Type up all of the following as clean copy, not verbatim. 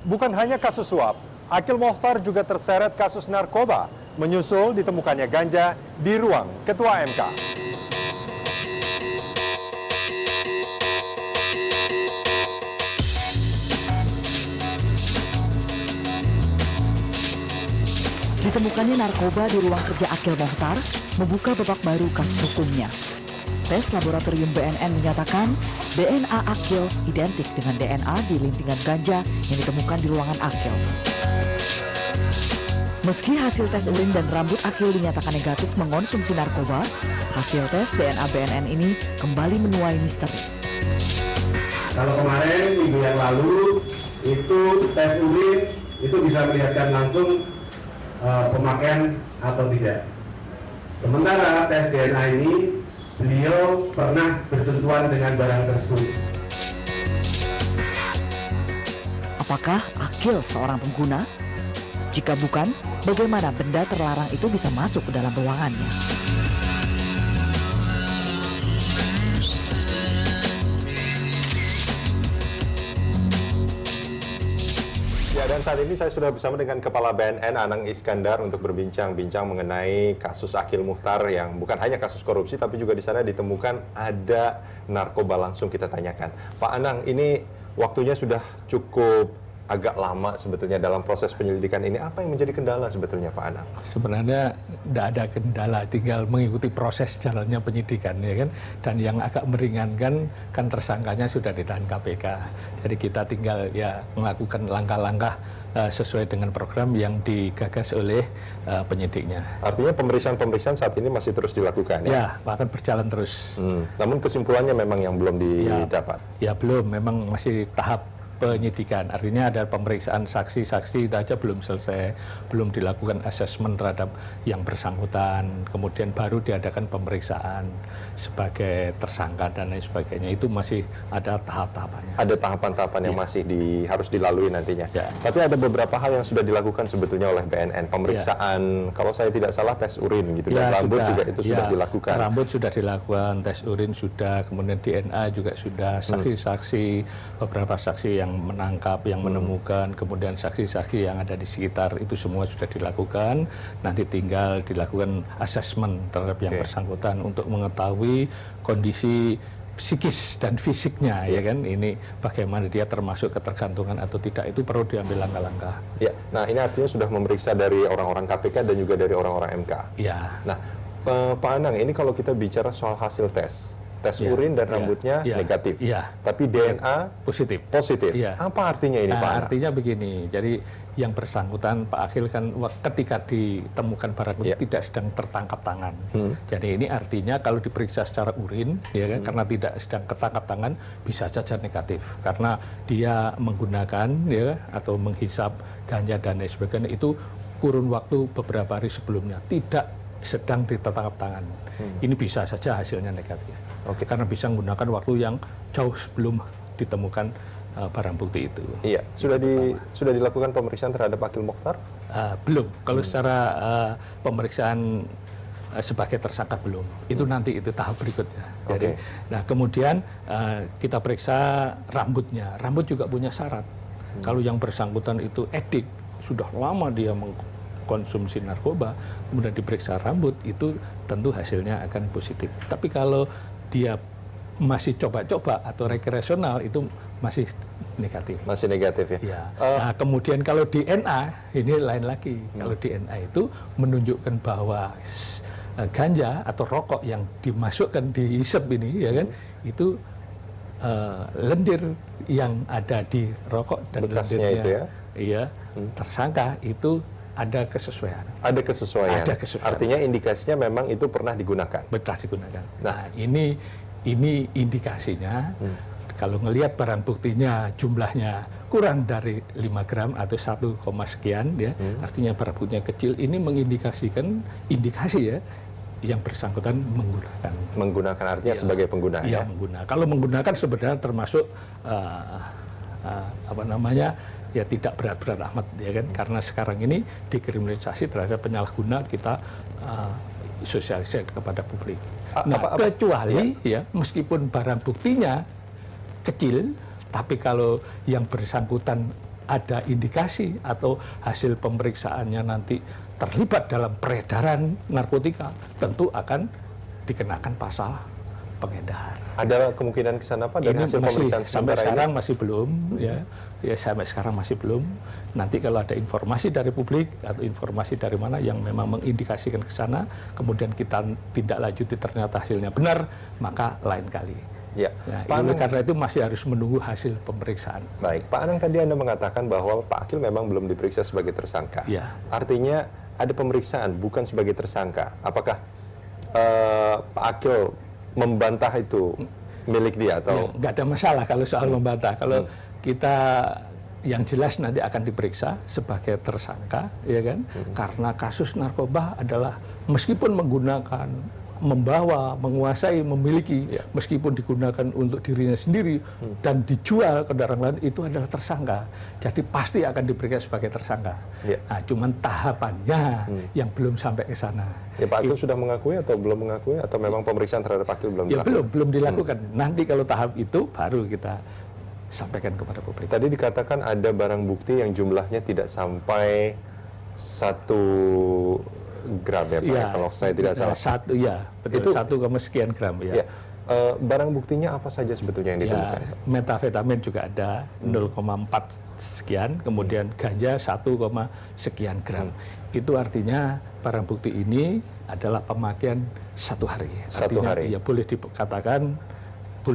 bukan hanya kasus suap, Akil Mokhtar juga terseret kasus narkoba, menyusul ditemukannya ganja di ruang Ketua MK. Ditemukannya narkoba di ruang kerja Akil Mokhtar membuka babak baru kasus hukumnya. Tes laboratorium BNN menyatakan DNA Akil identik dengan DNA di lintingan ganja yang ditemukan di ruangan Akil. Meski hasil tes urin dan rambut Akil dinyatakan negatif mengonsumsi narkoba, hasil tes DNA BNN ini kembali menuai misteri. Kalau kemarin minggu yang lalu itu tes urin itu bisa melihatkan langsung pemakaian atau tidak. Sementara tes DNA ini beliau pernah bersentuhan dengan barang tersebut. Apakah Akil seorang pengguna? Jika bukan, bagaimana benda terlarang itu bisa masuk ke dalam ruangannya? Ya, dan saat ini saya sudah bersama dengan Kepala BNN Anang Iskandar untuk berbincang-bincang mengenai kasus Akil Mokhtar yang bukan hanya kasus korupsi, tapi juga di sana ditemukan ada narkoba. Langsung kita tanyakan. Pak Anang, ini waktunya sudah cukup agak lama sebetulnya dalam proses penyelidikan ini. Apa yang menjadi kendala sebetulnya, Pak Anang? Sebenarnya tidak ada kendala, tinggal mengikuti proses jalannya penyidikan, ya kan. Dan yang agak meringankan kan tersangkanya sudah ditahan KPK. Jadi kita tinggal ya melakukan langkah-langkah sesuai dengan program yang digagas oleh penyidiknya. Artinya pemeriksaan saat ini masih terus dilakukan, ya? Ya, bahkan berjalan terus. Namun kesimpulannya memang yang belum didapat. Ya belum, memang masih tahap penyidikan. Artinya ada pemeriksaan saksi-saksi itu aja belum selesai, belum dilakukan asesmen terhadap yang bersangkutan, kemudian baru diadakan pemeriksaan sebagai tersangka dan lain sebagainya. Itu masih ada tahap-tahapannya. Ada tahapan-tahapan yang masih harus dilalui nantinya. Ya. Tapi ada beberapa hal yang sudah dilakukan sebetulnya oleh BNN. Pemeriksaan, kalau saya tidak salah tes urin gitu, dan rambut juga itu sudah dilakukan. Rambut sudah dilakukan, tes urin sudah, kemudian DNA juga sudah, saksi-saksi, beberapa saksi yang menangkap, yang menemukan, kemudian saksi-saksi yang ada di sekitar itu semua sudah dilakukan. Nanti tinggal dilakukan asesmen terhadap yang bersangkutan untuk mengetahui kondisi psikis dan fisiknya, ya kan, ini bagaimana dia termasuk ketergantungan atau tidak, itu perlu diambil langkah-langkah. Ya, nah ini artinya sudah memeriksa dari orang-orang KPK dan juga dari orang-orang MK. Ya. Nah, Pak Anang, ini kalau kita bicara soal hasil tes urin dan rambutnya negatif, tapi DNA positif. Apa artinya ini, Pak Anang? Artinya begini, jadi yang bersangkutan Pak Akil kan ketika ditemukan barang bukti tidak sedang tertangkap tangan. Jadi ini artinya kalau diperiksa secara urin, ya kan, karena tidak sedang ketangkap tangan, bisa saja negatif karena dia menggunakan atau menghisap ganja dan lain sebagainya itu kurun waktu beberapa hari sebelumnya, tidak sedang ditangkap tangan. Ini bisa saja hasilnya negatif. Karena bisa menggunakan waktu yang jauh sebelum ditemukan barang bukti itu. Iya, sudah dilakukan pemeriksaan terhadap Akil Mokhtar? Belum. Kalau secara pemeriksaan sebagai tersangka belum. Itu nanti itu tahap berikutnya. Jadi, nah kemudian kita periksa rambutnya. Rambut juga punya syarat. Kalau yang bersangkutan itu edik, sudah lama dia mengkonsumsi narkoba, kemudian diperiksa rambut, itu tentu hasilnya akan positif. Tapi kalau dia masih coba-coba atau rekreasional, itu masih negatif. Masih negatif, ya? Nah, kemudian kalau DNA, ini lain lagi. Kalau DNA itu menunjukkan bahwa ganja atau rokok yang dimasukkan, dihisap ini, ya kan, itu lendir yang ada di rokok dan bekasnya lendirnya, itu tersangka itu ada kesesuaian. Ada kesesuaian. Ada kesesuaian. Artinya indikasinya memang itu pernah digunakan. Pernah digunakan. Nah, ini indikasinya. Kalau ngelihat barang buktinya jumlahnya kurang dari 5 gram atau 1, sekian, ya, artinya barang buktinya kecil, ini mengindikasikan indikasi, ya, yang bersangkutan menggunakan artinya sebagai pengguna, ya? Menggunakan. Kalau menggunakan sebenarnya termasuk ya tidak berat-berat amat, ya kan, karena sekarang ini dikriminalisasi terhadap penyalahguna, kita sosialisasi kepada publik. Kecuali ya meskipun barang buktinya kecil, tapi kalau yang bersangkutan ada indikasi atau hasil pemeriksaannya nanti terlibat dalam peredaran narkotika, tentu akan dikenakan pasal pengedar. Ada kemungkinan ke sana Pak dari Ini hasil pemeriksaan sampai sementara sekarang ini? masih belum, ya sampai sekarang masih belum. Nanti kalau ada informasi dari publik atau informasi dari mana yang memang mengindikasikan ke sana, kemudian kita tindak lanjuti ternyata hasilnya benar, maka lain kali. Ya, Nah, Pak oleh Anang, karena itu masih harus menunggu hasil pemeriksaan. baik. Pak Anang, tadi Anda mengatakan bahwa Pak Akil memang belum diperiksa sebagai tersangka. Ya. Artinya ada pemeriksaan bukan sebagai tersangka. Apakah Pak Akil membantah itu milik dia atau? Ya, nggak ada masalah kalau soal membantah. Kalau kita yang jelas nanti akan diperiksa sebagai tersangka, ya kan? Karena kasus narkoba adalah meskipun menggunakan, membawa, menguasai, memiliki, meskipun digunakan untuk dirinya sendiri dan dijual ke orang lain, itu adalah tersangka. Jadi pasti akan diperiksa sebagai tersangka. Ya. Nah, cuman tahapannya yang belum sampai ke sana. Ya, Pak Akil sudah mengakui atau belum mengakui atau memang pemeriksaan terhadap Pak Akil belum Ya dilakukan? belum dilakukan. Nanti kalau tahap itu baru kita sampaikan kepada publik. Tadi dikatakan ada barang bukti yang jumlahnya tidak sampai 1 gram ya Pak, Ya, kalau saya tidak salah. Satu, ya, betul. Itu- 1, sekian gram, ya. Ya. Barang buktinya apa saja sebetulnya yang ditemukan? Ya, metafetamin juga ada 0,4 sekian, kemudian ganja 1, sekian gram. Itu artinya barang bukti ini adalah pemakaian 1 hari. Satu Artinya, hari. ya boleh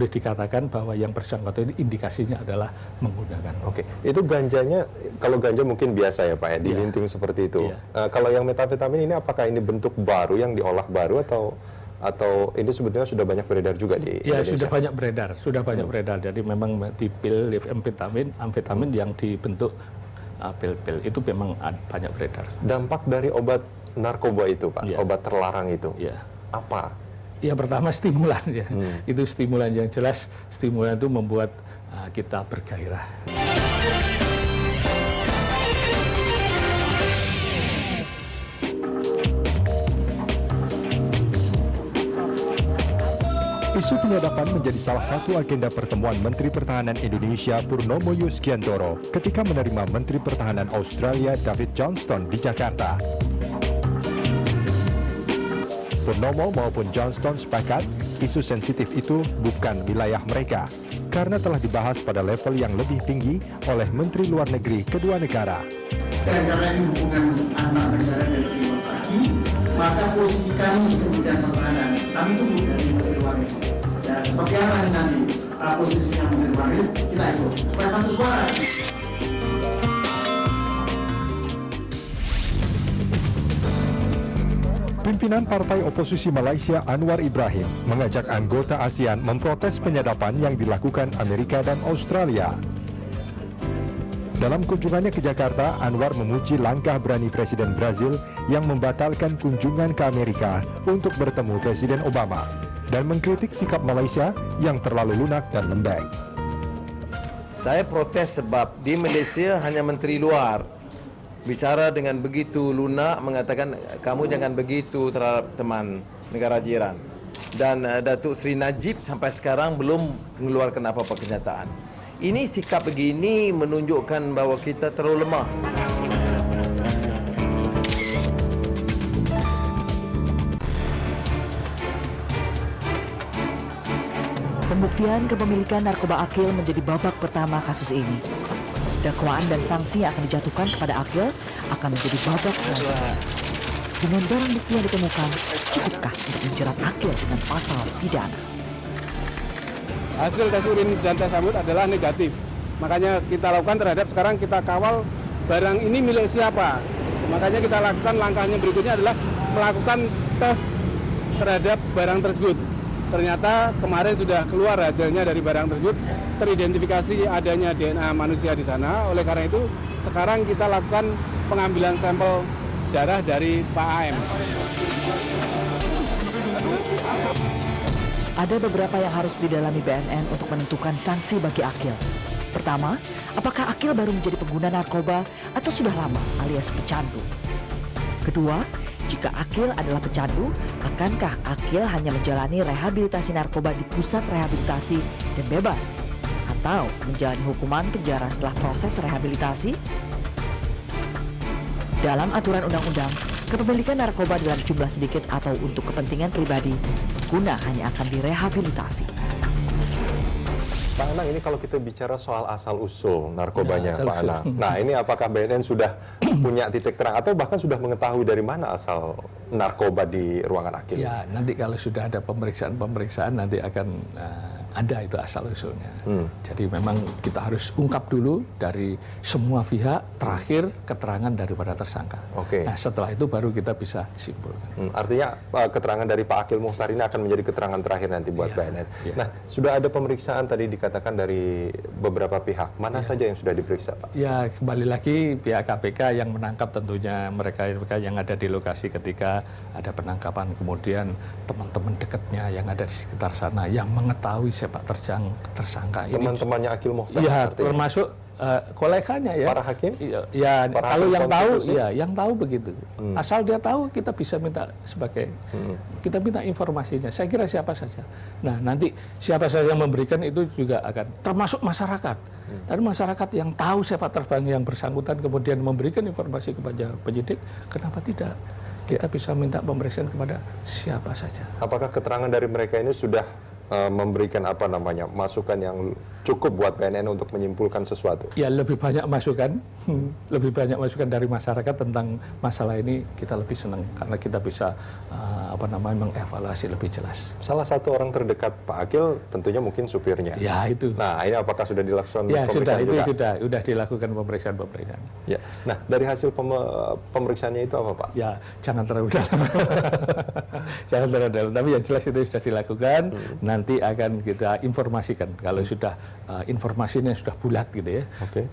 dikatakan bahwa yang bersangkutan ini indikasinya adalah menggunakan. Oke, itu ganjanya, kalau ganja mungkin biasa ya Pak ya, dilinting seperti itu. Iya. Kalau yang metafetamin ini apakah ini bentuk baru yang diolah baru atau ini sebetulnya sudah banyak beredar juga di Ya, Indonesia? sudah banyak beredar. Jadi memang di pil amfetamin yang dibentuk pil-pil itu memang banyak beredar. Dampak dari obat narkoba itu Pak, Iya. obat terlarang itu, Ya. apa? Ya, pertama stimulan, ya. Itu stimulan yang jelas, stimulan itu membuat kita bergairah. Isu penyadapan menjadi salah satu agenda pertemuan Menteri Pertahanan Indonesia Purnomo Yuskiantoro ketika menerima Menteri Pertahanan Australia David Johnston di Jakarta. Purnomo maupun Johnston sepakat isu sensitif itu bukan wilayah mereka karena telah dibahas pada level yang lebih tinggi oleh Menteri Luar Negeri kedua negara. Dan karena ini hubungan antar negara dan investasi, maka posisi kami di Kementerian Pertahanan, kami tunggu dari Menteri Luar Negeri. Ya, seperti apa nanti posisinya Menteri Luar Negeri, kita ikut. Supaya satu suara. Pimpinan Partai Oposisi Malaysia Anwar Ibrahim mengajak anggota ASEAN memprotes penyadapan yang dilakukan Amerika dan Australia. Dalam kunjungannya ke Jakarta, Anwar memuji langkah berani Presiden Brazil yang membatalkan kunjungan ke Amerika untuk bertemu Presiden Obama dan mengkritik sikap Malaysia yang terlalu lunak dan lembek. Saya protes sebab di Malaysia hanya menteri luar bicara dengan begitu lunak, mengatakan kamu jangan begitu terhadap teman negara jiran. Dan Datuk Seri Najib sampai sekarang belum mengeluarkan apa-apa kenyataan. Ini sikap begini menunjukkan bahwa kita terlalu lemah. Pembuktian kepemilikan narkoba Akil menjadi babak pertama kasus ini. Dakwaan dan sanksi yang akan dijatuhkan kepada Akil akan menjadi babak selanjutnya. Dengan barang bukti yang ditemukan, cukupkah untuk menjerat Akil dengan pasal pidana? Hasil tes urin dan tes rambut adalah negatif. Makanya kita lakukan terhadap, sekarang kita kawal barang ini milik siapa. Makanya kita lakukan langkahnya berikutnya adalah melakukan tes terhadap barang tersebut. Ternyata kemarin sudah keluar hasilnya dari barang tersebut, teridentifikasi adanya DNA manusia di sana. Oleh karena itu, sekarang kita lakukan pengambilan sampel darah dari Pak AM. Ada beberapa yang harus didalami BNN untuk menentukan sanksi bagi Akil. Pertama, apakah Akil baru menjadi pengguna narkoba atau sudah lama alias pecandu? Kedua, jika Akil adalah pecandu, akankah Akil hanya menjalani rehabilitasi narkoba di pusat rehabilitasi dan bebas? atau menjalani hukuman penjara setelah proses rehabilitasi? Dalam aturan undang-undang, kepemilikan narkoba dalam jumlah sedikit atau untuk kepentingan pribadi, pengguna hanya akan direhabilitasi. Pak Anang, ini kalau kita bicara soal asal-usul narkobanya, Ya, Pak Anang. Nah, ini apakah BNN sudah punya titik terang atau bahkan sudah mengetahui dari mana asal narkoba di ruangan Akil? Ya, nanti kalau sudah ada pemeriksaan nanti akan ada itu asal-usulnya. Jadi memang kita harus ungkap dulu dari semua pihak, terakhir keterangan daripada tersangka. Oke. Nah, setelah itu baru kita bisa simpulkan. Artinya keterangan dari Pak Akil Muchtar ini akan menjadi keterangan terakhir nanti buat Iya, BNN. iya. Nah, sudah ada pemeriksaan tadi dikatakan dari beberapa pihak. Mana saja yang sudah diperiksa, Pak? Ya, kembali lagi pihak KPK yang menangkap tentunya mereka yang ada di lokasi ketika ada penangkapan, kemudian teman-teman dekatnya yang ada di sekitar sana yang mengetahui sepak terjang tersangka ini. Teman-temannya Akil Muchtar? Iya, artinya? termasuk koleganya ya. Para hakim? Ya, Para kalau hakim yang tahu, konstitusi? ya, yang tahu begitu. Asal dia tahu, kita bisa minta kita minta informasinya. Saya kira siapa saja. Nah, nanti siapa saja yang memberikan itu juga akan termasuk masyarakat. Dan masyarakat yang tahu sepak terbang yang bersangkutan kemudian memberikan informasi kepada penyidik, kenapa tidak? Kita bisa minta pemeriksaan kepada siapa saja. Apakah keterangan dari mereka ini sudah memberikan masukan yang cukup buat BNN untuk menyimpulkan sesuatu? Ya, lebih banyak masukan, dari masyarakat tentang masalah ini, kita lebih senang karena kita bisa mengevaluasi lebih jelas. Salah satu orang terdekat Pak Akil tentunya mungkin supirnya. Ya, itu. Nah, ini apakah sudah dilakukan Ya, pemeriksaan juga? sudah dilakukan pemeriksaan. Ya. Nah, dari hasil pemeriksaannya itu apa, Pak? Ya, jangan terlalu dalam. Jangan terlalu dalam, tapi yang jelas itu sudah dilakukan. Nanti akan kita informasikan kalau sudah informasinya sudah bulat gitu ya. Oke.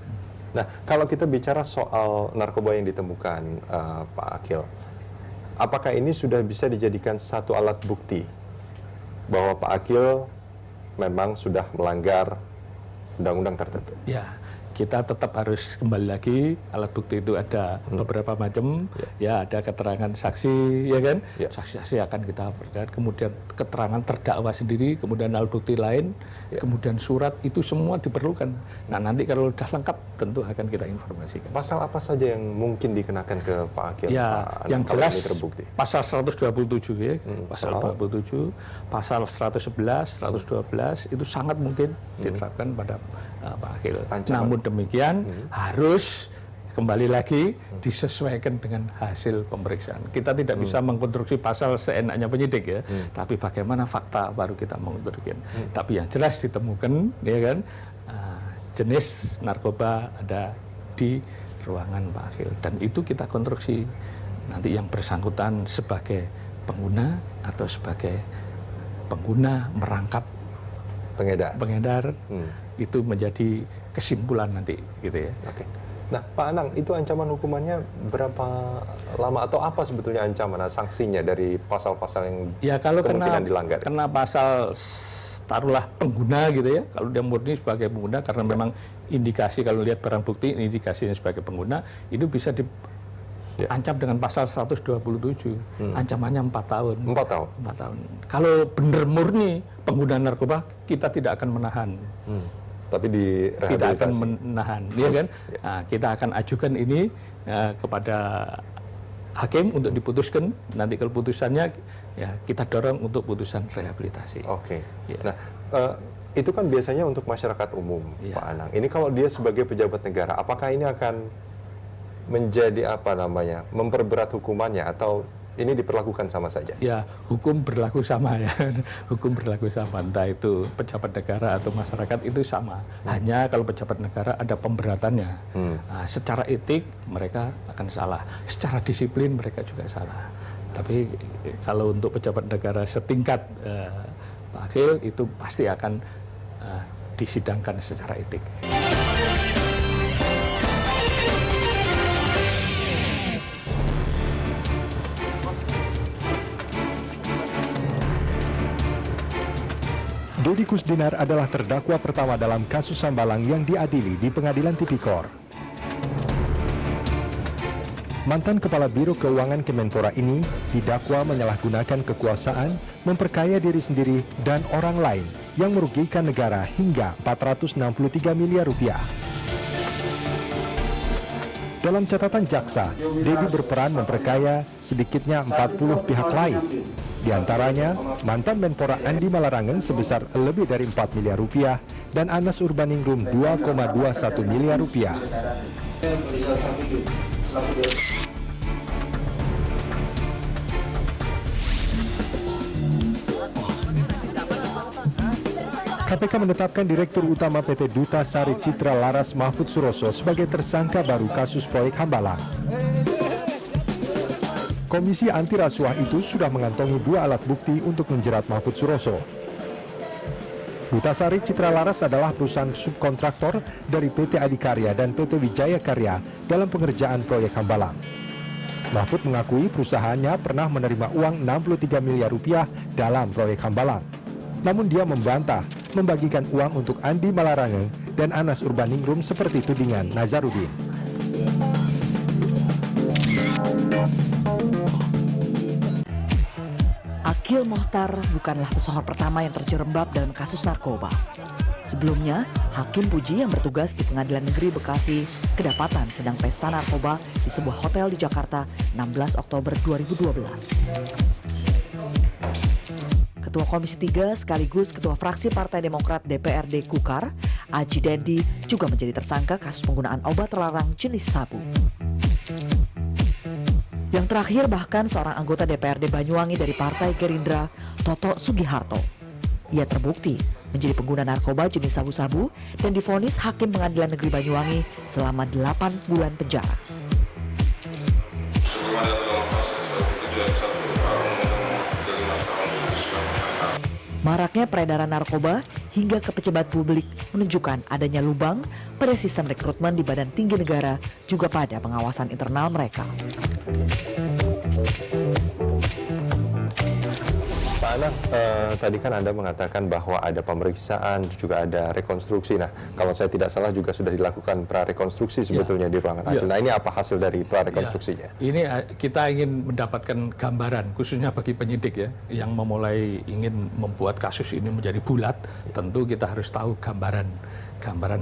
Nah, kalau kita bicara soal narkoba yang ditemukan, Pak Akil, apakah ini sudah bisa dijadikan satu alat bukti bahwa Pak Akil memang sudah melanggar undang-undang tertentu? Ya, kita tetap harus kembali lagi, alat bukti itu ada beberapa macam, ya ada keterangan saksi, ya kan, saksi-saksi akan kita percaya, kemudian keterangan terdakwa sendiri, kemudian alat bukti lain, kemudian surat, itu semua diperlukan. Nah, nanti kalau sudah lengkap tentu akan kita informasikan. Pasal apa saja yang mungkin dikenakan ke Pak Akil? Ya, Pak, yang kalau jelas ini terbukti? pasal 127 ya, pasal 27, pasal 111, 112 itu sangat mungkin diterapkan pada Pak Akil. Ancaman. Namun demikian harus kembali lagi disesuaikan dengan hasil pemeriksaan. Kita tidak bisa mengkonstruksi pasal seenaknya penyidik ya, tapi bagaimana fakta baru kita mengkonstruksikan. Tapi yang jelas ditemukan, ya kan, jenis narkoba ada di ruangan Pak Akil, dan itu kita konstruksi nanti yang bersangkutan sebagai pengguna atau sebagai pengguna merangkap pengedar. Itu menjadi kesimpulan nanti gitu ya. Oke. Nah, Pak Anang, itu ancaman hukumannya berapa lama atau apa sebetulnya ancaman sanksinya dari pasal-pasal yang kalau kemungkinan dilanggar? kena pasal taruhlah pengguna gitu ya, kalau dia murni sebagai pengguna karena memang indikasi, kalau lihat barang bukti indikasinya sebagai pengguna, itu bisa diancam dengan pasal 127, ancamannya 4 tahun. 4 tahun? 4 tahun. Kalau benar murni pengguna narkoba, kita tidak akan menahan. Tapi di rehabilitasi? Kita akan menahan, ya kan? Nah, kita akan ajukan ini kepada hakim untuk diputuskan. Nanti kalau putusannya, ya kita dorong untuk putusan rehabilitasi. Oke. Ya. Nah, itu kan biasanya untuk masyarakat umum, Pak Anang. Ini kalau dia sebagai pejabat negara, apakah ini akan menjadi memperberat hukumannya atau ini diperlakukan sama saja? Ya, hukum berlaku sama ya. Hukum berlaku sama, entah itu pejabat negara atau masyarakat itu sama. Hanya kalau pejabat negara ada pemberatannya. Nah, secara etik mereka akan salah, secara disiplin mereka juga salah. Tapi kalau untuk pejabat negara setingkat Pak Akil itu pasti akan disidangkan secara etik. Deddy Kusdinar adalah terdakwa pertama dalam kasus Sambalang yang diadili di Pengadilan Tipikor. Mantan Kepala Biro Keuangan Kemenpora ini didakwa menyalahgunakan kekuasaan, memperkaya diri sendiri dan orang lain yang merugikan negara hingga 463 miliar rupiah. Dalam catatan jaksa, Debbie berperan memperkaya sedikitnya 40 pihak lain. Di antaranya, mantan Menpora Andi Malarangeng sebesar lebih dari 4 miliar rupiah dan Anas Urbaningrum 2,21 miliar rupiah. KPK menetapkan Direktur Utama PT Duta Sari Citra Laras Mahfud Suroso sebagai tersangka baru kasus proyek Hambalang. Komisi Anti Rasuah itu sudah mengantongi 2 alat bukti untuk menjerat Mahfud Suroso. Duta Sari Citra Laras adalah perusahaan subkontraktor dari PT Adikarya dan PT Wijaya Karya dalam pengerjaan proyek Hambalang. Mahfud mengakui perusahaannya pernah menerima uang 63 miliar rupiah dalam proyek Hambalang. Namun dia membantah membagikan uang untuk Andi Malarangeng dan Anas Urbaningrum seperti tudingan Nazarudin. Akil Mohtar bukanlah pesohor pertama yang terjerembab dalam kasus narkoba. Sebelumnya, Hakim Puji yang bertugas di Pengadilan Negeri Bekasi kedapatan sedang pesta narkoba di sebuah hotel di Jakarta 16 Oktober 2012. Ketua Komisi 3 sekaligus Ketua Fraksi Partai Demokrat DPRD Kukar, Aji Dendi, juga menjadi tersangka kasus penggunaan obat terlarang jenis sabu. Yang terakhir bahkan seorang anggota DPRD Banyuwangi dari Partai Gerindra, Toto Sugiharto. Ia terbukti menjadi pengguna narkoba jenis sabu-sabu dan divonis Hakim Pengadilan Negeri Banyuwangi selama 8 bulan penjara. Maraknya peredaran narkoba hingga ke pejabat publik menunjukkan adanya lubang pada sistem rekrutmen di Badan Tinggi Negara juga pada pengawasan internal mereka. Pak Anang, tadi kan Anda mengatakan bahwa ada pemeriksaan, juga ada rekonstruksi. Nah, kalau saya tidak salah juga sudah dilakukan prarekonstruksi sebetulnya di ruangan Akil. Nah, ini apa hasil dari prarekonstruksinya? Ini kita ingin mendapatkan gambaran, khususnya bagi penyidik ya, yang memulai ingin membuat kasus ini menjadi bulat, tentu kita harus tahu gambaran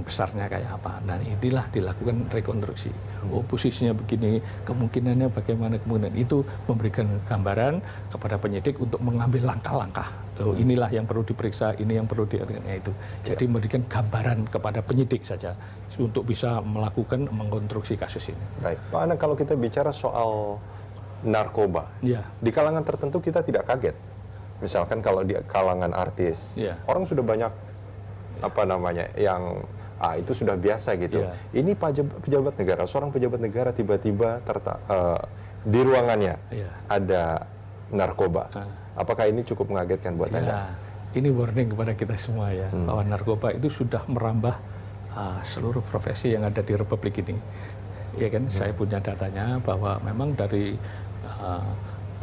besarnya kayak apa. Dan inilah dilakukan rekonstruksi. Oh, posisinya begini, kemungkinannya bagaimana, kemudian itu memberikan gambaran kepada penyidik untuk mengambil langkah-langkah. Oh, inilah yang perlu diperiksa, ini yang perlu itu. Jadi memberikan gambaran kepada penyidik saja untuk bisa melakukan mengkonstruksi kasus ini. Baik, Pak Anang, kalau kita bicara soal narkoba, di kalangan tertentu kita tidak kaget. Misalkan kalau di kalangan artis, orang sudah banyak yang itu sudah biasa gitu. Ini pejabat negara, seorang pejabat negara tiba-tiba di ruangannya ada narkoba. Apakah ini cukup mengagetkan buat Anda? Ini warning kepada kita semua ya, bahwa narkoba itu sudah merambah seluruh profesi yang ada di Republik ini. Ya kan, saya punya datanya bahwa memang dari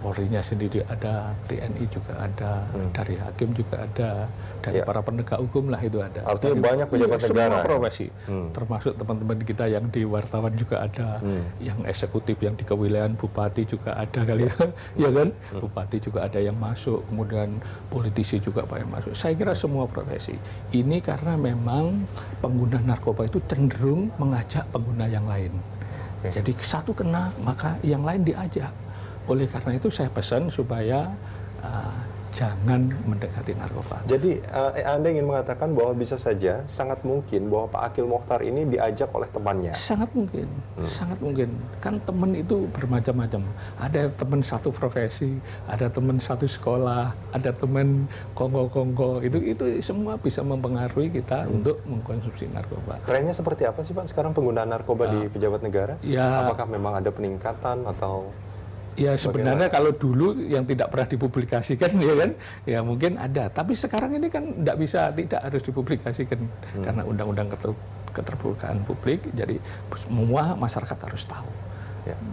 Polri-nya sendiri ada, TNI juga ada, dari hakim juga ada, dari para penegak hukum lah itu ada. Artinya banyak pejabat negara. Semua profesi, termasuk teman-teman kita yang di wartawan juga ada, yang eksekutif, yang di kewilayahan bupati juga ada kali ya, ya kan? Bupati juga ada yang masuk, kemudian politisi juga banyak masuk. Saya kira semua profesi. Ini karena memang pengguna narkoba itu cenderung mengajak pengguna yang lain. Jadi satu kena, maka yang lain diajak. Oleh karena itu saya pesan supaya jangan mendekati narkoba. Jadi Anda ingin mengatakan bahwa bisa saja, sangat mungkin bahwa Pak Akil Mohtar ini diajak oleh temannya? Sangat mungkin, sangat mungkin. Kan teman itu bermacam-macam. Ada teman satu profesi, ada teman satu sekolah, ada teman kongko-kongko. Itu semua bisa mempengaruhi kita untuk mengkonsumsi narkoba. Trennya seperti apa sih Pak sekarang penggunaan narkoba di pejabat negara? Apakah memang ada peningkatan atau... Ya sebenarnya kalau dulu yang tidak pernah dipublikasikan ya kan, ya mungkin ada. Tapi sekarang ini kan tidak harus dipublikasikan karena undang-undang keterbukaan publik. Jadi semua masyarakat harus tahu.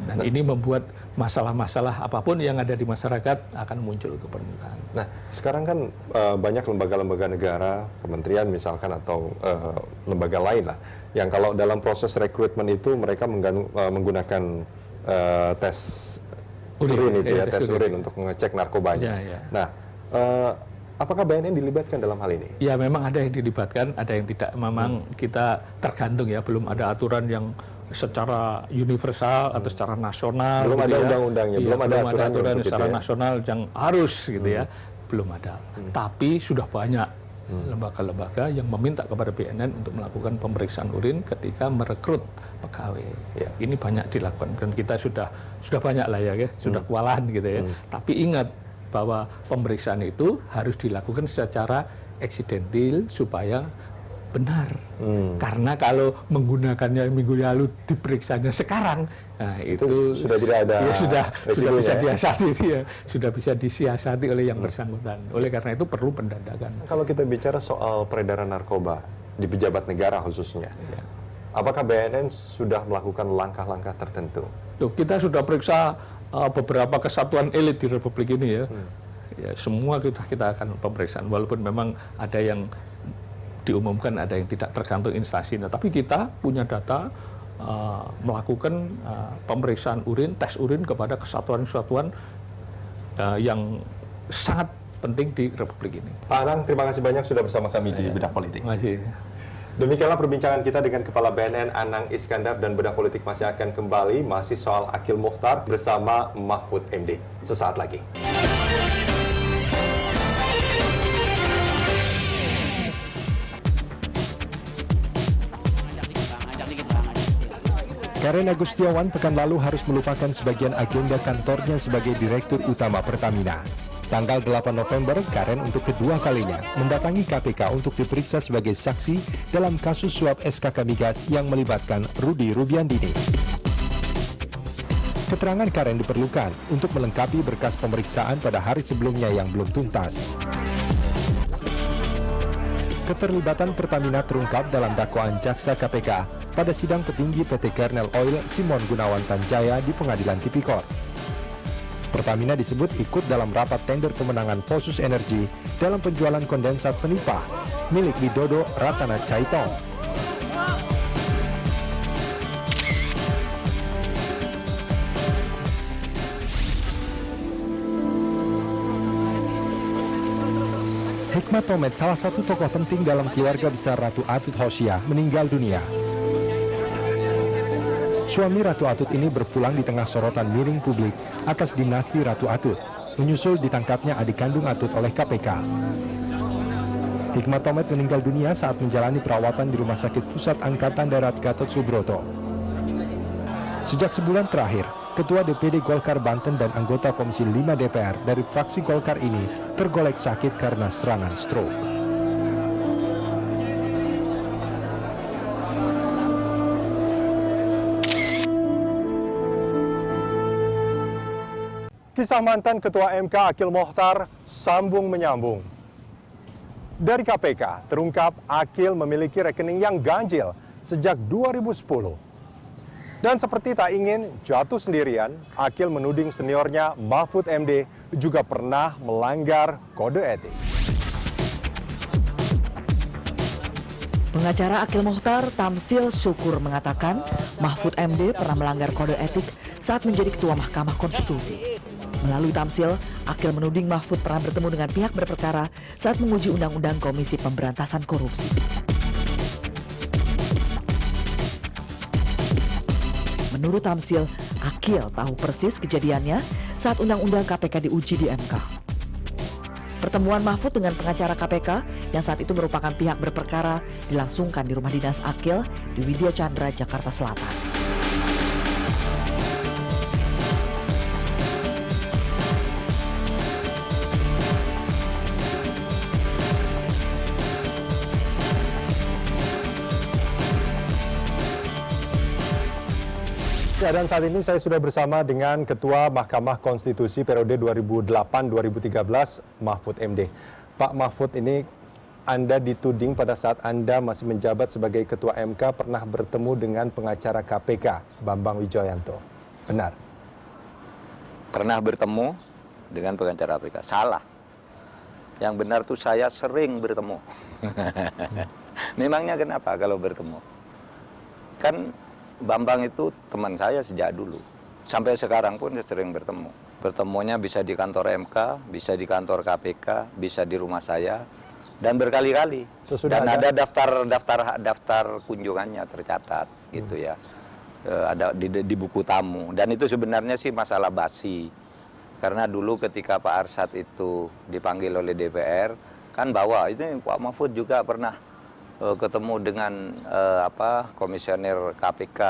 Dan ini membuat masalah-masalah apapun yang ada di masyarakat akan muncul ke permukaan. Nah sekarang kan banyak lembaga-lembaga negara, kementerian misalkan atau lembaga lain lah, yang kalau dalam proses rekrutmen itu mereka menggunakan tes urin itu tes urin untuk mengecek narkobanya. Nah, Apakah BNN dilibatkan dalam hal ini? Ya memang ada yang dilibatkan, ada yang tidak. Memang kita tergantung ya, belum ada aturan yang secara universal atau secara nasional. Belum gitu ada ya. undang-undangnya, Iya, belum ada aturan aturan untuk secara itu ya. nasional yang harus gitu ya, belum ada. Tapi sudah banyak lembaga-lembaga yang meminta kepada BNN untuk melakukan pemeriksaan urin ketika merekrut pegawai. Ya. Ini banyak dilakukan dan kita sudah banyak lah ya, sudah kewalahan gitu ya. Tapi ingat bahwa pemeriksaan itu harus dilakukan secara eksidentil supaya benar. Karena kalau menggunakannya minggu lalu diperiksanya sekarang, nah itu sudah tidak ada ya sudah bisa resikonya, disiasati ya, sudah bisa disiasati oleh yang bersangkutan. Oleh karena itu perlu pendadakan. Kalau kita bicara soal peredaran narkoba di pejabat negara khususnya, Ya. apakah BNN sudah melakukan langkah-langkah tertentu? Tuh, kita sudah periksa beberapa kesatuan elit di Republik ini ya. Ya semua kita akan pemeriksaan, walaupun memang ada yang diumumkan, ada yang tidak, tergantung instansinya. Tapi kita punya data melakukan pemeriksaan urin, tes urin kepada kesatuan-kesatuan yang sangat penting di Republik ini. Pak Anang, terima kasih banyak sudah bersama kami di Bedah Politik. Terima kasih. Demikianlah perbincangan kita dengan Kepala BNN Anang Iskandar, dan Bedah Politik masih akan kembali, masih soal Akil Mukhtar bersama Mahfud MD. Sesaat lagi. Karen Agustiawan pekan lalu harus melupakan sebagian agenda kantornya sebagai Direktur Utama Pertamina. Tanggal 8 November, Karen untuk kedua kalinya mendatangi KPK untuk diperiksa sebagai saksi dalam kasus suap SKK Migas yang melibatkan Rudy Rubiandini. Keterangan Karen diperlukan untuk melengkapi berkas pemeriksaan pada hari sebelumnya yang belum tuntas. Keterlibatan Pertamina terungkap dalam dakwaan jaksa KPK pada sidang petinggi PT Kernel Oil Simon Gunawan Tanjaya di Pengadilan Tipikor. Pertamina disebut ikut dalam rapat tender pemenangan Fosus Energi dalam penjualan kondensat Senipa milik Widodo Ratana Caitong. Hikmat Tomet, salah satu tokoh penting dalam keluarga besar Ratu Atut Hosya, meninggal dunia. Suami Ratu Atut ini berpulang di tengah sorotan miring publik atas dinasti Ratu Atut, menyusul ditangkapnya adik kandung Atut oleh KPK. Hikmat Tomet meninggal dunia saat menjalani perawatan di Rumah Sakit Pusat Angkatan Darat Gatot Subroto. Sejak sebulan terakhir, Ketua DPD Golkar Banten dan anggota Komisi 5 DPR dari fraksi Golkar ini tergolek sakit karena serangan stroke. Kisah mantan Ketua MK Akil Mukhtar sambung menyambung. Dari KPK terungkap Akil memiliki rekening yang ganjil sejak 2010. Dan seperti tak ingin jatuh sendirian, Akil menuding seniornya Mahfud MD juga pernah melanggar kode etik. Pengacara Akil Mukhtar, Tamsil Syukur, mengatakan Mahfud MD pernah melanggar kode etik saat menjadi Ketua Mahkamah Konstitusi. Melalui Tamsil, Akil menuding Mahfud pernah bertemu dengan pihak berperkara saat menguji Undang-Undang Komisi Pemberantasan Korupsi. Menurut Tamsil, Akil tahu persis kejadiannya saat Undang-Undang KPK diuji di MK. Pertemuan Mahfud dengan pengacara KPK yang saat itu merupakan pihak berperkara dilangsungkan di rumah dinas Akil di Widya Chandra, Jakarta Selatan. Ya, dan saat ini saya sudah bersama dengan Ketua Mahkamah Konstitusi periode 2008-2013, Mahfud MD. Pak Mahfud, ini Anda dituding pada saat Anda masih menjabat sebagai Ketua MK pernah bertemu dengan pengacara KPK, Bambang Wijoyanto. Benar? Pernah bertemu dengan pengacara KPK. Salah. Yang benar tuh saya sering bertemu. Memangnya kenapa kalau bertemu? Kan Bambang itu teman saya sejak dulu. Sampai sekarang pun saya sering bertemu. Bertemunya bisa di kantor MK, bisa di kantor KPK, bisa di rumah saya, dan berkali-kali. Sesudah Dan ada- ada daftar kunjungannya tercatat, gitu ya. Ada di buku tamu. Dan itu sebenarnya sih masalah basi. Karena dulu ketika Pak Arsyad itu dipanggil oleh DPR, kan bawa ini Pak Mahfud juga pernah ketemu dengan komisioner KPK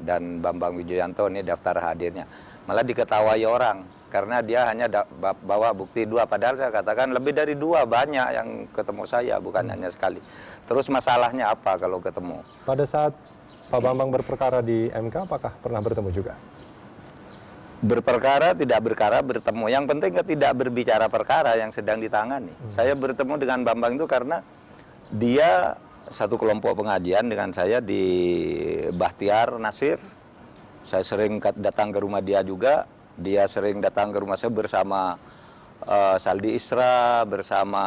dan Bambang Wijoyanto, ini daftar hadirnya. Malah diketawai orang karena dia hanya bawa bukti 2, padahal saya katakan lebih dari 2, banyak yang ketemu saya, bukan hanya sekali. Terus masalahnya apa kalau ketemu? Pada saat Pak Bambang berperkara di MK, apakah pernah bertemu juga? Berperkara, tidak berkara, bertemu. Yang penting tidak berbicara perkara yang sedang ditangani. Saya bertemu dengan Bambang itu karena dia satu kelompok pengajian dengan saya di Bahtiar Nasir. Saya sering datang ke rumah dia juga. Dia sering datang ke rumah saya bersama Saldi Isra, bersama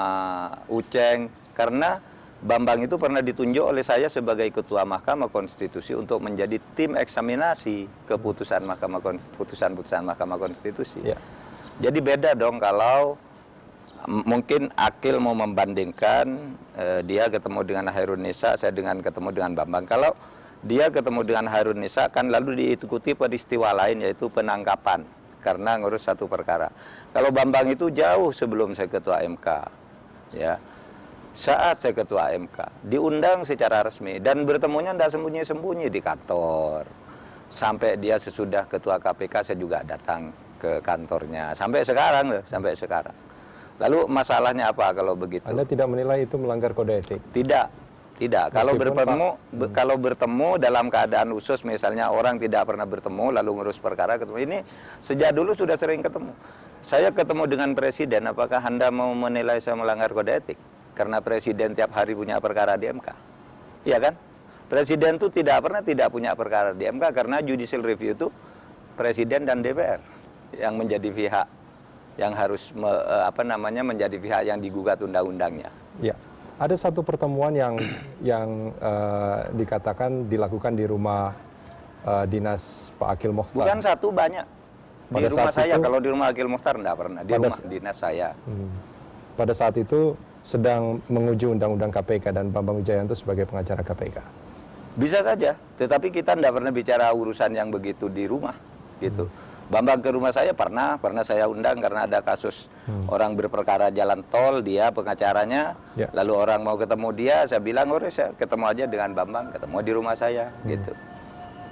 Uceng. Karena Bambang itu pernah ditunjuk oleh saya sebagai Ketua Mahkamah Konstitusi untuk menjadi tim eksaminasi keputusan putusan-putusan Mahkamah Konstitusi. Ya. Jadi beda dong kalau mungkin Akil mau membandingkan dia ketemu dengan Hairun Nisa, saya ketemu dengan Bambang. Kalau dia ketemu dengan Hairun Nisa kan lalu diikuti peristiwa lain yaitu penangkapan karena ngurus satu perkara. Kalau Bambang itu jauh sebelum saya Ketua MK, ya. Saat saya Ketua MK, diundang secara resmi dan bertemunya tidak sembunyi-sembunyi di kantor. Sampai dia sesudah Ketua KPK saya juga datang ke kantornya. Sampai sekarang loh, sampai sekarang. Lalu masalahnya apa kalau begitu? Anda tidak menilai itu melanggar kode etik? Tidak. Kalau Meskipun kalau bertemu dalam keadaan khusus, misalnya orang tidak pernah bertemu lalu ngurus perkara ketemu, ini sejak dulu sudah sering ketemu. Saya ketemu dengan Presiden, apakah Anda mau menilai saya melanggar kode etik? Karena Presiden tiap hari punya perkara di MK. Iya kan? Presiden itu tidak pernah tidak punya perkara di MK karena judicial review itu Presiden dan DPR yang menjadi pihak yang harus menjadi pihak yang digugat undang-undangnya. Ya. Ada satu pertemuan yang dikatakan dilakukan di rumah dinas Pak Akil Mokhtar. Bukan satu, banyak. Di Pada rumah saat saya, itu- kalau di rumah Akil Mokhtar enggak pernah. Di rumah dinas saya. Pada saat itu sedang menguji undang-undang KPK dan Bambang Wijoyanto sebagai pengacara KPK. Bisa saja, tetapi kita tidak pernah bicara urusan yang begitu di rumah, gitu. Bambang ke rumah saya pernah saya undang karena ada kasus orang berperkara jalan tol, dia pengacaranya, Ya. lalu orang mau ketemu dia, saya bilang, saya ketemu aja dengan Bambang, ketemu di rumah saya, gitu.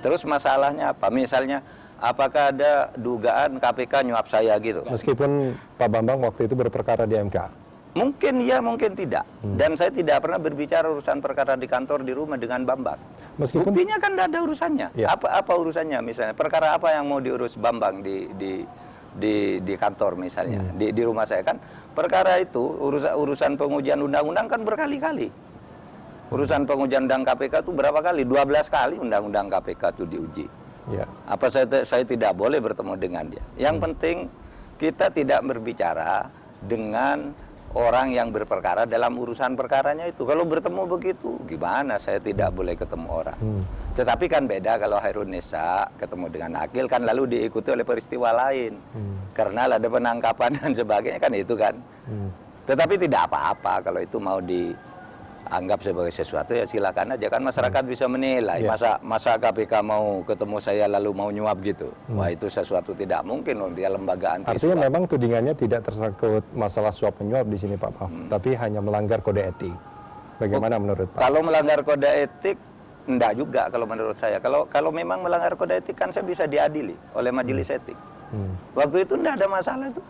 Terus masalahnya apa? Misalnya, apakah ada dugaan KPK nyuap saya gitu? Meskipun Pak Bambang waktu itu berperkara di MK. Mungkin ya, mungkin tidak. Dan saya tidak pernah berbicara urusan perkara di kantor, di rumah dengan Bambang. Meskipun- Buktinya kan tidak ada urusannya. Ya. Apa urusannya misalnya? Perkara apa yang mau diurus Bambang di kantor misalnya, di rumah saya kan? Perkara itu urusan pengujian undang-undang kan berkali-kali. Urusan pengujian undang KPK itu berapa kali? 12 kali undang-undang KPK itu diuji. Ya. Apa saya tidak boleh bertemu dengan dia? Yang penting kita tidak berbicara dengan orang yang berperkara dalam urusan perkaranya itu. Kalau bertemu begitu, gimana? Saya tidak boleh ketemu orang. Tetapi kan beda kalau Hairun Nisa ketemu dengan Akil kan lalu diikuti oleh peristiwa lain. Karena ada penangkapan dan sebagainya kan itu kan. Tetapi tidak apa-apa kalau itu mau dianggap sebagai sesuatu ya silakan aja kan masyarakat bisa menilai. Ya. Masa KPK mau ketemu saya lalu mau nyuap gitu. Wah itu sesuatu tidak mungkin loh, dia lembaga anti Artinya suap. memang tudingannya tidak tersangkut masalah suap menyuap di sini Pak Mahfud, tapi hanya melanggar kode etik. Bagaimana menurut Pak? Kalau melanggar kode etik enggak juga kalau menurut saya. Kalau memang melanggar kode etik kan saya bisa diadili oleh majelis etik. Waktu itu enggak ada masalah itu.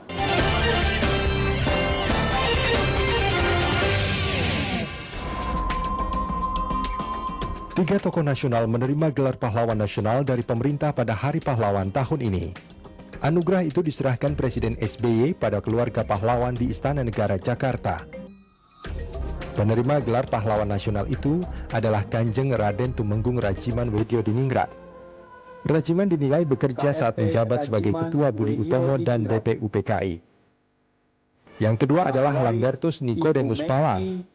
Tiga tokoh nasional menerima gelar pahlawan nasional dari pemerintah pada Hari Pahlawan tahun ini. Anugerah itu diserahkan Presiden SBY pada keluarga pahlawan di Istana Negara Jakarta. Penerima gelar pahlawan nasional itu adalah Kanjeng Raden Tumenggung Rajiman Widyodiningrat. Rajiman dinilai bekerja saat menjabat sebagai Ketua Budi Utomo dan BPUPKI. Yang kedua adalah Lambertus Nicodemus Palang.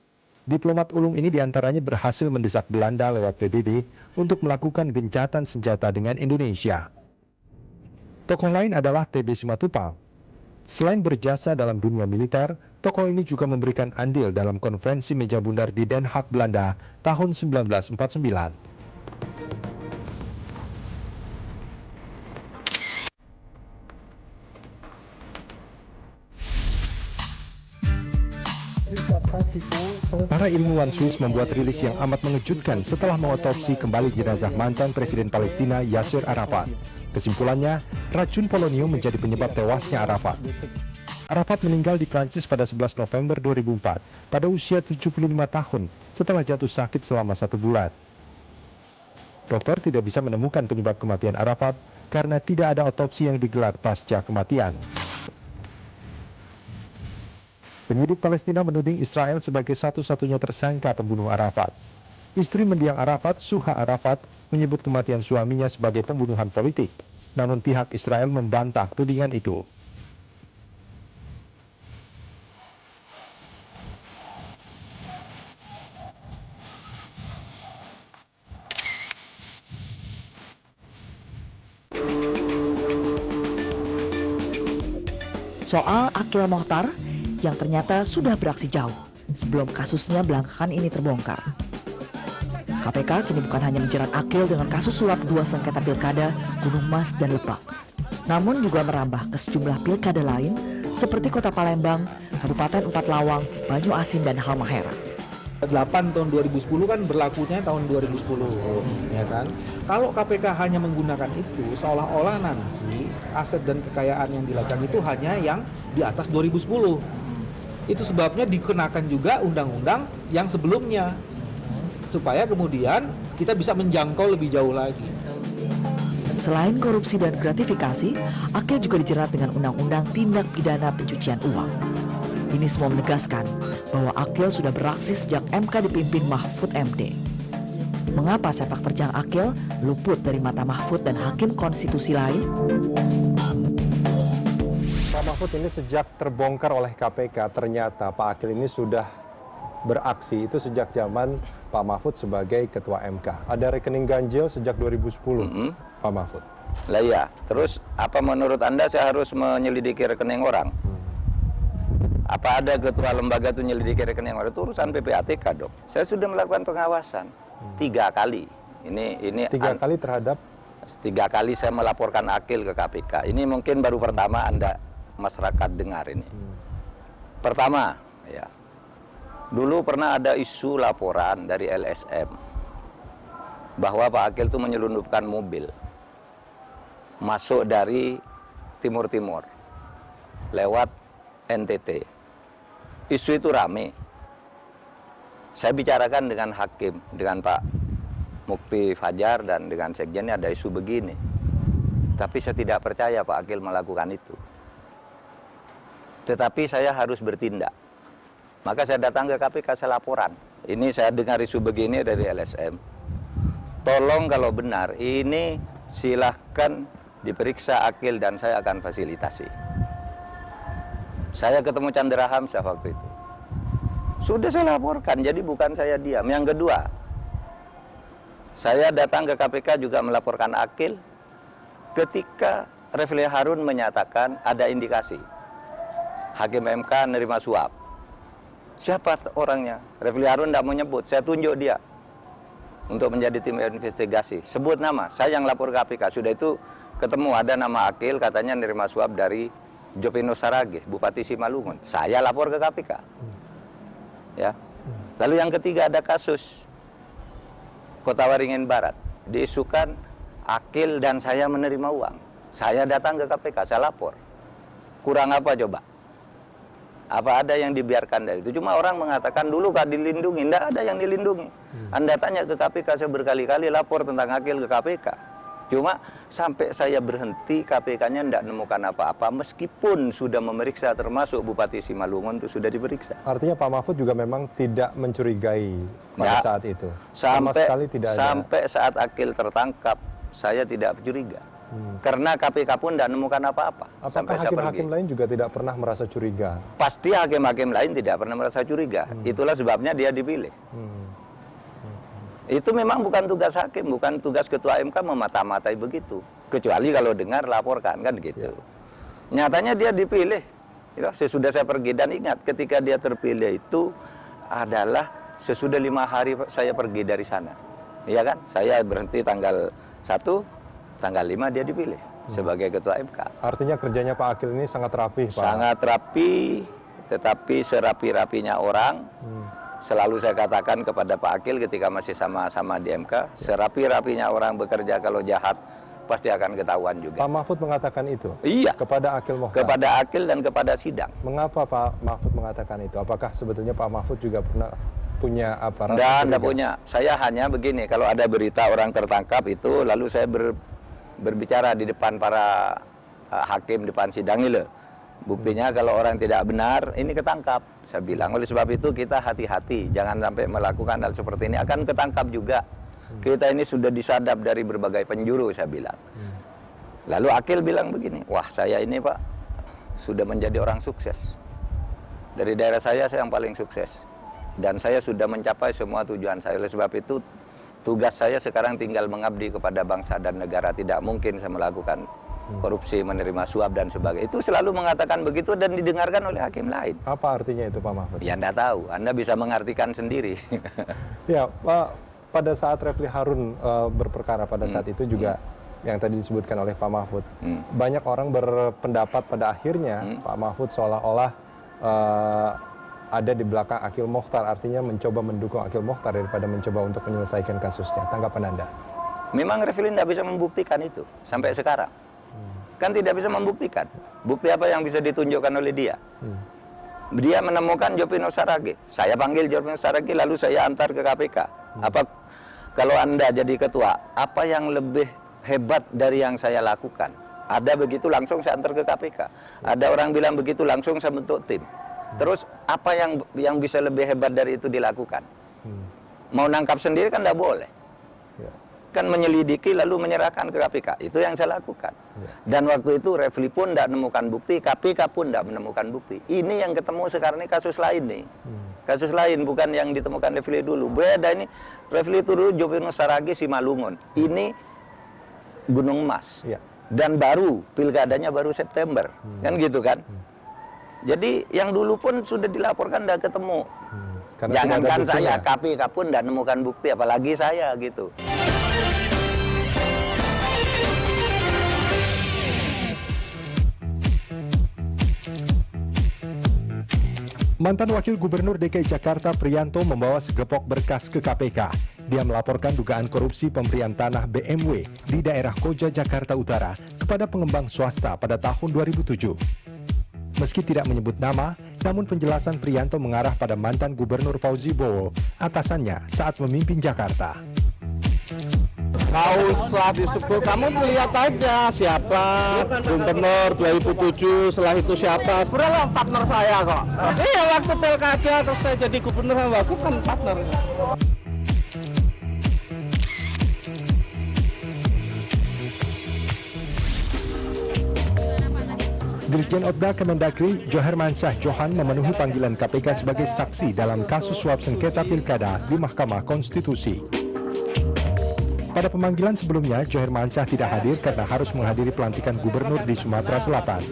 Diplomat ulung ini diantaranya berhasil mendesak Belanda lewat PBB untuk melakukan gencatan senjata dengan Indonesia. Tokoh lain adalah TB Simatupang, Selain berjasa dalam dunia militer, tokoh ini juga memberikan andil dalam konferensi meja bundar di Den Haag, Belanda tahun 1949. Para ilmuwan Swiss membuat rilis yang amat mengejutkan setelah mengotopsi kembali jenazah mantan Presiden Palestina Yasser Arafat. Kesimpulannya, racun polonium menjadi penyebab tewasnya Arafat. Arafat meninggal di Prancis pada 11 November 2004 pada usia 75 tahun setelah jatuh sakit selama 1 bulan. Dokter tidak bisa menemukan penyebab kematian Arafat karena tidak ada otopsi yang digelar pasca kematian. Penyidik Palestina menuding Israel sebagai satu-satunya tersangka pembunuh Arafat. Istri mendiang Arafat, Suha Arafat, menyebut kematian suaminya sebagai pembunuhan politik. Namun pihak Israel membantah tudingan itu. Soal Aqil Mohtar yang ternyata sudah beraksi jauh sebelum kasusnya belakangan ini terbongkar. KPK kini bukan hanya menjerat Aqil dengan kasus suap 2 sengketa pilkada Gunung Mas dan Lebak, namun juga merambah ke sejumlah pilkada lain seperti Kota Palembang, Kabupaten Empat Lawang, Banyu Asin, dan Halmahera. 8 tahun 2010 kan berlakunya tahun 2010, ya kan? Kalau KPK hanya menggunakan itu, seolah-olah nanti aset dan kekayaan yang dilacak itu hanya yang di atas 2010. Itu sebabnya dikenakan juga undang-undang yang sebelumnya, supaya kemudian kita bisa menjangkau lebih jauh lagi. Selain korupsi dan gratifikasi, Aqil juga dijerat dengan Undang-Undang Tindak Pidana Pencucian Uang. Ini semua menegaskan bahwa Aqil sudah beraksi sejak MK dipimpin Mahfud MD. Mengapa sepak terjang Aqil luput dari mata Mahfud dan hakim konstitusi lain? Pak Mahfud, ini sejak terbongkar oleh KPK, ternyata Pak Aqil ini sudah beraksi itu sejak zaman Pak Mahfud sebagai Ketua MK. Ada rekening ganjil sejak 2010, Pak Mahfud. Lah iya, terus apa menurut Anda saya harus menyelidiki rekening orang? Apa ada ketua lembaga itu menyelidiki rekening orang? Itu urusan PPATK dong. Saya sudah melakukan pengawasan 3 kali. Ini 3 kali terhadap? 3 kali saya melaporkan Aqil ke KPK. Ini mungkin baru pertama Anda masyarakat dengar ini. Pertama, ya. Dulu pernah ada isu laporan dari LSM bahwa Pak Aqil itu menyelundupkan mobil masuk dari timur-timur lewat NTT. Isu itu rame. Saya bicarakan dengan hakim, dengan Pak Mukti Fajar dan dengan sekjennya ada isu begini. Tapi saya tidak percaya Pak Aqil melakukan itu. Tetapi saya harus bertindak. Maka saya datang ke KPK, saya laporan. Ini saya dengar isu begini dari LSM. Tolong kalau benar, ini silahkan diperiksa Aqil dan saya akan fasilitasi. Saya ketemu Chandra Hamzah waktu itu. Sudah saya laporkan, jadi bukan saya diam. Yang kedua, saya datang ke KPK juga melaporkan Aqil ketika Refli Harun menyatakan ada indikasi Hakim MK nerima suap. Siapa orangnya? Refli Harun tidak mau nyebut, saya tunjuk dia untuk menjadi tim investigasi. Sebut nama, saya yang lapor ke KPK. Sudah itu ketemu ada nama Aqil, katanya nerima suap dari Jopino Saragih, Bupati Simalungun. Saya lapor ke KPK. Ya. Lalu yang ketiga ada kasus Kota Waringin Barat. Diisukan Aqil dan saya menerima uang. Saya datang ke KPK, saya lapor. Kurang apa coba? Apa ada yang dibiarkan dari itu? Cuma orang mengatakan dulu kan dilindungi. Tidak ada yang dilindungi. Anda tanya ke KPK, saya berkali-kali lapor tentang Aqil ke KPK. Cuma sampai saya berhenti, KPK-nya tidak menemukan apa-apa. Meskipun sudah memeriksa termasuk Bupati Simalungun itu sudah diperiksa. Artinya Pak Mahfud juga memang tidak mencurigai pada saat itu? Sama sekali tidak ada. Sampai saat Aqil tertangkap, saya tidak curiga. Karena KPK pun tidak menemukan apa-apa. Apakah hakim-hakim lain juga tidak pernah merasa curiga? Pasti hakim-hakim lain tidak pernah merasa curiga. Itulah sebabnya dia dipilih. Itu memang bukan tugas hakim, bukan tugas ketua MK memata-matai begitu. Kecuali kalau dengar laporkan kan gitu. Nyatanya dia dipilih. Itu sesudah saya pergi, dan ingat ketika dia terpilih itu adalah sesudah 5 hari saya pergi dari sana. Iya kan? Saya berhenti tanggal 1, tanggal 5 dia dipilih sebagai ketua MK. Artinya kerjanya Pak Akil ini sangat rapi, Pak. Sangat rapi, tetapi serapi-rapinya orang. Selalu saya katakan kepada Pak Akil ketika masih sama-sama di MK, serapi-rapinya orang bekerja, kalau jahat pasti akan ketahuan juga. Pak Mahfud mengatakan itu? Iya. Kepada Akil Mokhtar? Kepada Akil dan kepada sidang. Mengapa Pak Mahfud mengatakan itu? Apakah sebetulnya Pak Mahfud juga pernah punya aparat? Tidak punya. Saya hanya begini, kalau ada berita orang tertangkap itu, lalu saya berbicara di depan para hakim, depan sidang ini. Buktinya kalau orang tidak benar, ini ketangkap. Saya bilang, oleh sebab itu kita hati-hati, jangan sampai melakukan hal seperti ini, akan ketangkap juga. Kita ini sudah disadap dari berbagai penjuru, saya bilang. Lalu Akil bilang begini, wah saya ini Pak, sudah menjadi orang sukses. Dari daerah saya yang paling sukses. Dan saya sudah mencapai semua tujuan saya. Oleh sebab itu, tugas saya sekarang tinggal mengabdi kepada bangsa dan negara. Tidak mungkin saya melakukan korupsi, menerima suap dan sebagainya. Itu selalu mengatakan begitu dan didengarkan oleh hakim lain. Apa artinya itu Pak Mahfud? Ya enggak tahu, Anda bisa mengartikan sendiri. Ya, Pak, pada saat Refli Harun berperkara pada saat itu juga yang tadi disebutkan oleh Pak Mahfud, banyak orang berpendapat pada akhirnya Pak Mahfud seolah-olah ada di belakang Akil Mokhtar, artinya mencoba mendukung Akil Mokhtar daripada mencoba untuk menyelesaikan kasusnya. Tanggapan Anda? Memang Refli tidak bisa membuktikan itu sampai sekarang. Kan tidak bisa membuktikan. Bukti apa yang bisa ditunjukkan oleh dia? Dia menemukan Jovino Saraghe. Saya panggil Jovino Saraghe, lalu saya antar ke KPK. Apa kalau Anda jadi ketua, apa yang lebih hebat dari yang saya lakukan? Ada begitu langsung saya antar ke KPK. Ada orang bilang begitu langsung saya bentuk tim. Terus apa yang bisa lebih hebat dari itu dilakukan? Mau nangkap sendiri kan tidak boleh. Kan menyelidiki lalu menyerahkan ke KPK. Itu yang saya lakukan. Dan waktu itu Refli pun tidak menemukan bukti, KPK pun tidak menemukan bukti. Ini yang ketemu sekarang ini kasus lain nih. Kasus lain, bukan yang ditemukan Refli dulu. Beda ini, Refli itu dulu Jovino Saraghe Simalungun. Ini Gunung Emas. Dan baru, pilkadanya baru September. Kan gitu kan? Jadi yang dulu pun sudah dilaporkan tidak ketemu. Jangankan saya, KPK pun tidak menemukan bukti, apalagi saya gitu. Mantan Wakil Gubernur DKI Jakarta Priyanto membawa segepok berkas ke KPK. Dia melaporkan dugaan korupsi pemberian tanah BMW di daerah Koja, Jakarta Utara kepada pengembang swasta pada tahun 2007. Meski tidak menyebut nama, namun penjelasan Priyanto mengarah pada mantan Gubernur Fauzi Bowo, atasannya saat memimpin Jakarta. Nggak usah disebut, kamu lihat aja siapa gubernur 2007, setelah itu siapa. Sebenarnya partner saya kok. Iya, waktu pilkada terus saya jadi gubernur sama Wagub kan partner. Dirjen Otda Kemendagri Johermansyah Johan memenuhi panggilan KPK sebagai saksi dalam kasus suap sengketa pilkada di Mahkamah Konstitusi. Pada pemanggilan sebelumnya, Johermansyah tidak hadir karena harus menghadiri pelantikan gubernur di Sumatera Selatan.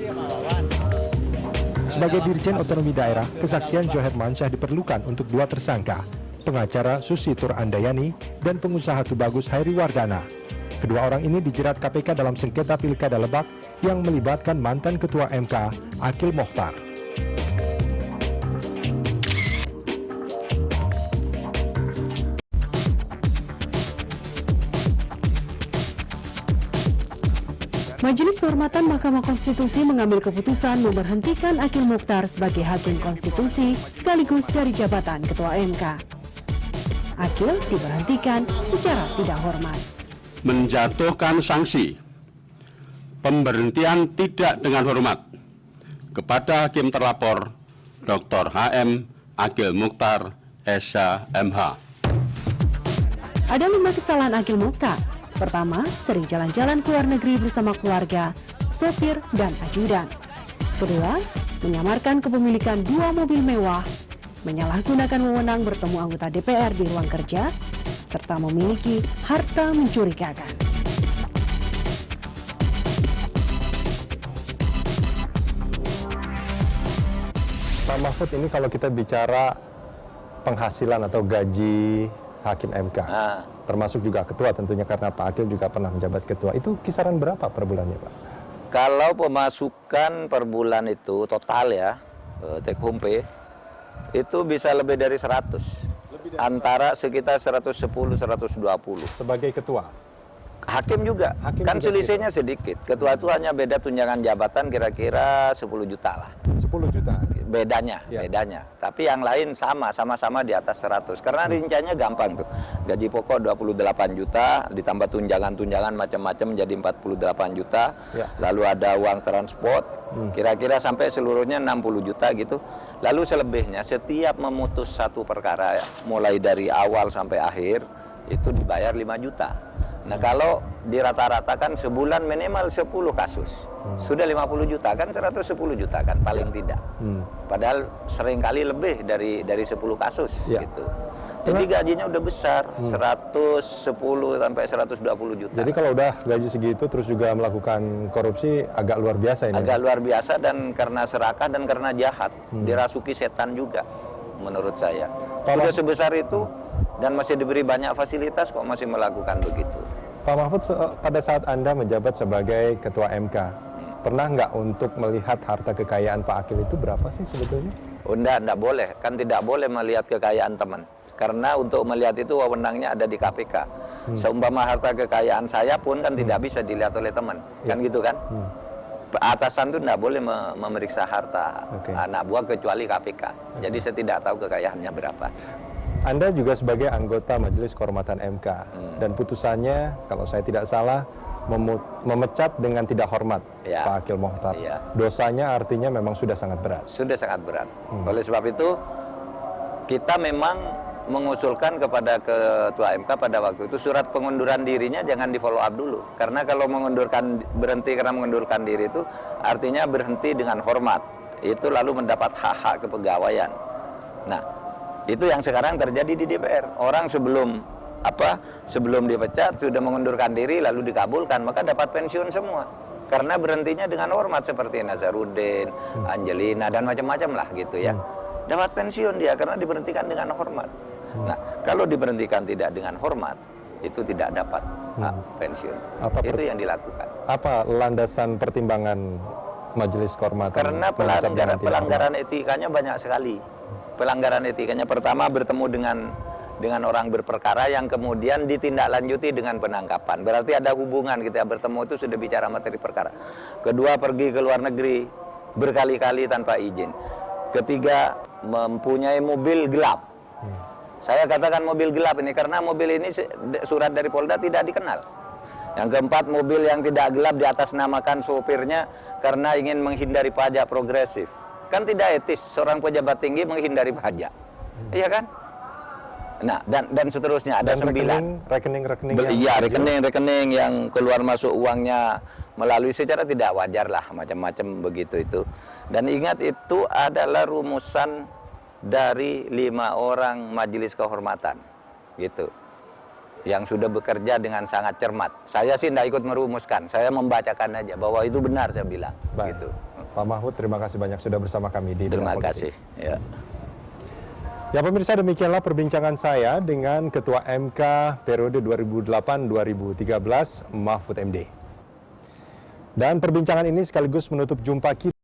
Sebagai Dirjen Otonomi Daerah, kesaksian Johermansyah diperlukan untuk 2 tersangka, pengacara Susitur Andayani dan pengusaha Tubagus Hairi Wardana. Kedua orang ini dijerat KPK dalam sengketa pilkada Lebak yang melibatkan mantan Ketua MK, Akil Mokhtar. Majelis Kehormatan Mahkamah Konstitusi mengambil keputusan memberhentikan Akil Mokhtar sebagai Hakim Konstitusi sekaligus dari jabatan Ketua MK. Akil diberhentikan secara tidak hormat. Menjatuhkan sanksi pemberhentian tidak dengan hormat kepada Hakim terlapor Dr. HM Akil Mokhtar SH MH. Ada 5 kesalahan Akil Mokhtar. Pertama, sering jalan-jalan ke luar negeri bersama keluarga, sopir, dan ajudan. Kedua, menyamarkan kepemilikan 2 mobil mewah, menyalahgunakan wewenang bertemu anggota DPR di ruang kerja, serta memiliki harta mencurigakan. Pak Mahfud, ini kalau kita bicara penghasilan atau gaji hakim MK, termasuk juga ketua tentunya karena Pak Akil juga pernah menjabat ketua, itu kisaran berapa per bulannya, Pak? Kalau pemasukan per bulan itu total ya, take home pay, itu bisa lebih dari 100. Antara sekitar 110-120. Sebagai ketua? Hakim juga, Hakim kan juga selisihnya sedikit. Ketua itu hanya beda tunjangan jabatan kira-kira 10 juta lah. 10 juta? Bedanya. Tapi yang lain sama-sama di atas 100. Karena rinciannya gampang tuh. Gaji pokok 28 juta, ditambah tunjangan-tunjangan macam-macam jadi 48 juta. Ya. Lalu ada uang transport, kira-kira sampai seluruhnya 60 juta gitu. Lalu selebihnya setiap memutus satu perkara, mulai dari awal sampai akhir, itu dibayar 5 juta. Nah kalau dirata-ratakan sebulan minimal 10 kasus, sudah 50 juta kan 110 juta kan paling tidak. Padahal seringkali lebih dari 10 kasus gitu. Jadi gajinya udah besar, 110 sampai 120 juta. Jadi kalau udah gaji segitu terus juga melakukan korupsi agak luar biasa ini. Agak luar biasa dan karena serakah dan karena jahat, dirasuki setan juga menurut saya. Sudah sebesar itu dan masih diberi banyak fasilitas kok masih melakukan begitu. Pak Mahfud, pada saat Anda menjabat sebagai Ketua MK, pernah nggak untuk melihat harta kekayaan Pak Akil itu berapa sih sebetulnya? Oh, enggak boleh. Kan tidak boleh melihat kekayaan teman. Karena untuk melihat itu wewenangnya ada di KPK. Seumpama harta kekayaan saya pun kan tidak bisa dilihat oleh teman. Kan gitu kan? Atasan itu tidak boleh memeriksa harta anak buah kecuali KPK. Jadi saya tidak tahu kekayaannya berapa. Anda juga sebagai anggota Majelis Kehormatan MK dan putusannya kalau saya tidak salah memecat dengan tidak hormat Pak Akil Mokhtar. Dosanya artinya memang sudah sangat berat. Sudah sangat berat. Oleh sebab itu kita memang mengusulkan kepada Ketua MK pada waktu itu surat pengunduran dirinya jangan di follow up dulu. Karena kalau berhenti karena mengundurkan diri itu artinya berhenti dengan hormat. Itu lalu mendapat hak-hak kepegawaian. Nah, itu yang sekarang terjadi di DPR. Orang sebelum dipecat sudah mengundurkan diri lalu dikabulkan maka dapat pensiun semua. Karena berhentinya dengan hormat seperti Nazarudin, Angelina dan macam-macam lah gitu ya. Dapat pensiun dia karena diberhentikan dengan hormat. Nah, kalau diberhentikan tidak dengan hormat itu tidak dapat pensiun. Itu yang dilakukan. Apa landasan pertimbangan Majelis Kehormatan? Karena pelanggaran etikanya banyak sekali. Pelanggaran etikanya pertama bertemu dengan orang berperkara yang kemudian ditindaklanjuti dengan penangkapan. Berarti ada hubungan kita bertemu itu sudah bicara materi perkara. Kedua, pergi ke luar negeri berkali-kali tanpa izin. Ketiga, mempunyai mobil gelap. Saya katakan mobil gelap ini karena mobil ini surat dari Polda tidak dikenal. Yang keempat, mobil yang tidak gelap diatasnamakan sopirnya karena ingin menghindari pajak progresif. Kan tidak etis seorang pejabat tinggi menghindari pajak, iya kan? Nah, dan seterusnya ada 9 rekening yang keluar masuk uangnya melalui secara tidak wajar lah, macam-macam begitu itu. Dan ingat itu adalah rumusan dari 5 orang Majelis Kehormatan, gitu, yang sudah bekerja dengan sangat cermat. Saya sih tidak ikut merumuskan, saya membacakan aja bahwa itu benar saya bilang. Gitu. Pak Mahfud, terima kasih banyak sudah bersama kami di Terima kasih. Ya pemirsa, demikianlah perbincangan saya dengan Ketua MK periode 2008-2013 Mahfud MD. Dan perbincangan ini sekaligus menutup jumpa kita